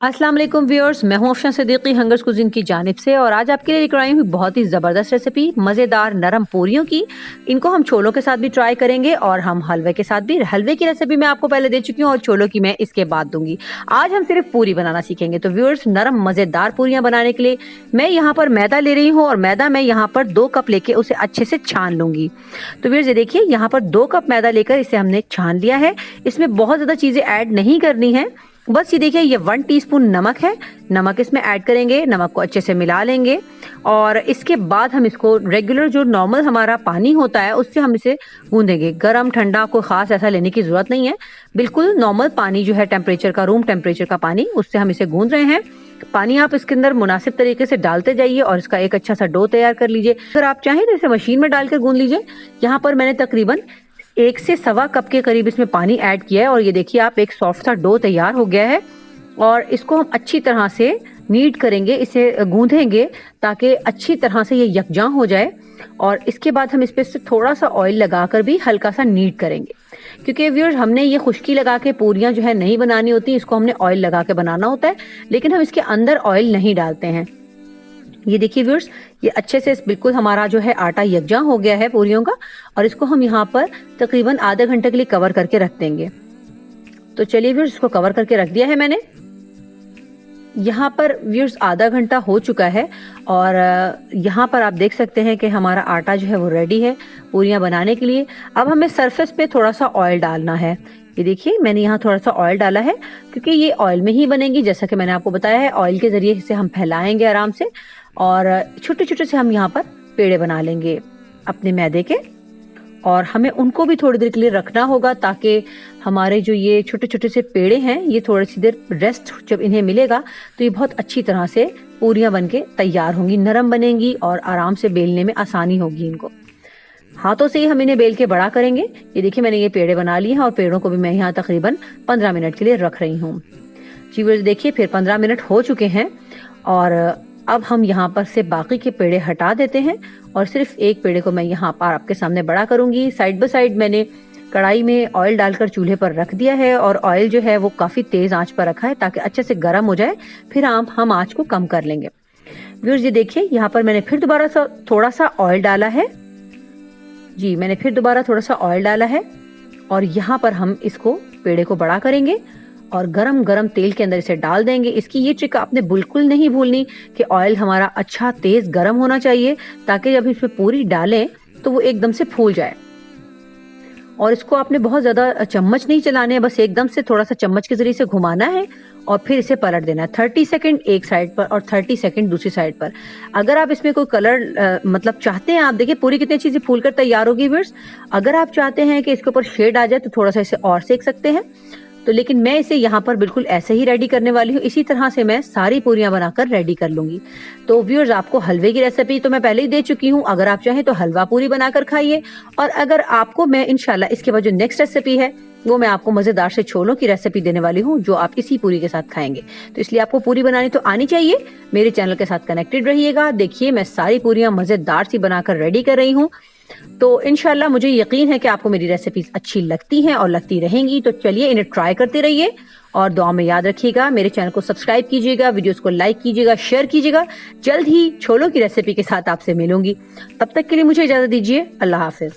अस्सलाम वालेकुम व्यूअर्स, मैं हूं अफशान सिद्दीकी हंगर्स कुज़ीन की जानिब से और आज आपके लिए लेकर आई हूं बहुत ही ज़बरदस्त रेसिपी मज़ेदार नरम पूरियों की। इनको हम छोलों के साथ भी ट्राई करेंगे और हम हलवे के साथ भी। हलवे की रेसिपी मैं आपको पहले दे चुकी हूं और छोलों की मैं इसके बाद दूंगी। आज हम सिर्फ पूरी बनाना सीखेंगे। तो व्यूअर्स, नरम मज़ेदार पूरियाँ बनाने के लिए मैं यहाँ पर मैदा ले रही हूँ और मैदा मैं यहाँ पर 2 कप लेके उसे अच्छे से छान लूंगी। तो व्यूअर्स, ये देखिए यहाँ पर 2 कप मैदा लेकर इसे हमने छान लिया है। इसमें बहुत ज़्यादा चीज़ें ऐड नहीं करनी है। बस ये देखिए, ये 1 टीस्पून नमक है। नमक इसमें ऐड करेंगे, नमक को अच्छे से मिला लेंगे और इसके बाद हम इसको रेगुलर जो नॉर्मल हमारा पानी होता है उससे हम इसे गूंदेंगे। गरम ठंडा कोई खास ऐसा लेने की जरूरत नहीं है, बिल्कुल नॉर्मल पानी जो है टेम्परेचर का, रूम टेम्परेचर का पानी, उससे हम इसे गूंद रहे हैं। पानी आप इसके अंदर मुनासिब तरीके से डालते जाइए और इसका एक अच्छा सा डो तैयार कर लीजिए। अगर आप चाहें तो इसे मशीन में डालकर गूंद लीजिए। यहाँ पर मैंने तकरीबन 1 से सवा कप के करीब इसमें पानी ऐड किया है और ये देखिए आप, एक सॉफ्ट सा डो तैयार हो गया है और इसको हम अच्छी तरह से नीड करेंगे, इसे गूंदेंगे ताकि अच्छी तरह से ये यकजां हो जाए। और इसके बाद हम इस पे से थोड़ा सा ऑयल लगाकर भी हल्का सा नीड करेंगे, क्योंकि व्यूअर्स हमने ये खुश्की लगा के पूरियां जो है नहीं बनानी होती, इसको हमने ऑयल लगा के बनाना होता है, लेकिन हम इसके अंदर ऑयल नहीं डालते हैं। ये देखिए व्यूअर्स, ये अच्छे से बिल्कुल हमारा जो है आटा यकजां हो गया है पूरियों का और इसको हम यहाँ पर तकरीबन आधे घंटे के लिए कवर करके रख देंगे। तो चलिए व्यूअर्स, इसको कवर करके रख दिया है मैंने। यहाँ पर व्यूअर्स आधा घंटा हो चुका है और यहाँ पर आप देख सकते हैं कि हमारा आटा जो है वो रेडी है पूरियां बनाने के लिए। अब हमें सरफेस पे थोड़ा सा ऑयल डालना है। ये देखिए मैंने यहाँ थोड़ा सा ऑयल डाला है क्योंकि ये ऑयल में ही बनेगी, जैसा कि मैंने आपको बताया है। ऑयल के जरिए इसे हम फैलाएंगे आराम से और छोटे छोटे से हम यहाँ पर पेड़े बना लेंगे अपने मैदे के और हमें उनको भी थोड़ी देर के लिए रखना होगा ताकि हमारे जो ये छोटे छोटे से पेड़े हैं ये थोड़ी सी देर रेस्ट जब इन्हें मिलेगा तो ये बहुत अच्छी तरह से पूरियां बनके तैयार होंगी, नरम बनेंगी और आराम से बेलने में आसानी होगी। इनको हाथों से ही हम इन्हें बेल के बड़ा करेंगे। ये देखिए मैंने ये पेड़े बना लिए हैं और पेड़ों को भी मैं यहाँ तकरीबन 15 मिनट के लिए रख रही हूँ। जी व्यूअर्स, देखिए फिर 15 मिनट हो चुके हैं और अब हम यहाँ पर से बाकी के पेड़े हटा देते हैं और सिर्फ एक पेड़े को मैं यहाँ पर आपके सामने बड़ा करूंगी। साइड बाय साइड मैंने कढ़ाई में ऑयल डालकर चूल्हे पर रख दिया है और ऑयल जो है वो काफी तेज आंच पर रखा है ताकि अच्छे से गर्म हो जाए, फिर हम आंच को कम कर लेंगे। व्यूअर्स, ये देखिए यहाँ पर मैंने फिर दोबारा थोड़ा सा ऑयल डाला है। जी, मैंने फिर दोबारा थोड़ा सा ऑयल डाला है और यहाँ पर हम इसको पेड़े को बड़ा करेंगे और गरम गरम तेल के अंदर इसे डाल देंगे। इसकी ये ट्रिक आपने बिल्कुल नहीं भूलनी कि ऑयल हमारा अच्छा तेज गरम होना चाहिए ताकि जब इसमें पूरी डालें तो वो एकदम से फूल जाए। और इसको आपने बहुत ज्यादा चम्मच नहीं चलाने हैं, बस एकदम से थोड़ा सा चम्मच के जरिए से घुमाना है और फिर इसे पलट देना है। 30 सेकंड एक साइड पर और 30 सेकंड दूसरी साइड पर। अगर आप इसमें कोई कलर मतलब चाहते हैं, आप देखिए पूरी कितनी अच्छी सी फूल कर तैयार होगी व्यूअर्स। अगर आप चाहते हैं कि इसके ऊपर शेड आ जाए तो थोड़ा सा इसे और सेक सकते हैं। तो लेकिन मैं इसे यहाँ पर बिल्कुल ऐसे ही रेडी करने वाली हूँ। इसी तरह से मैं सारी पूरियां बनाकर रेडी कर लूंगी। तो व्यूअर्स, आपको हलवे की रेसिपी तो मैं पहले ही दे चुकी हूँ, अगर आप चाहें तो हलवा पूरी बनाकर खाइए। और अगर आपको मैं इंशाल्लाह इसके बाद जो नेक्स्ट रेसिपी है वो मैं आपको मजेदार से छोलों की रेसिपी देने वाली हूँ जो आप इसी पूरी के साथ खाएंगे। तो इसलिए आपको पूरी बनानी तो आनी चाहिए। मेरे चैनल के साथ कनेक्टेड रहिएगा। देखिए मैं सारी पूरियां मजेदार सी बनाकर रेडी कर रही हूँ। तो इंशाल्लाह मुझे यकीन है कि आपको मेरी रेसिपीज अच्छी लगती हैं और लगती रहेंगी। तो चलिए इन्हें ट्राई करते रहिए और दुआ में याद रखिएगा। मेरे चैनल को सब्सक्राइब कीजिएगा, वीडियोस को लाइक कीजिएगा, शेयर कीजिएगा। जल्द ही छोलों की रेसिपी के साथ आपसे मिलूंगी। तब तक के लिए मुझे इजाजत दीजिए। अल्लाह हाफिज।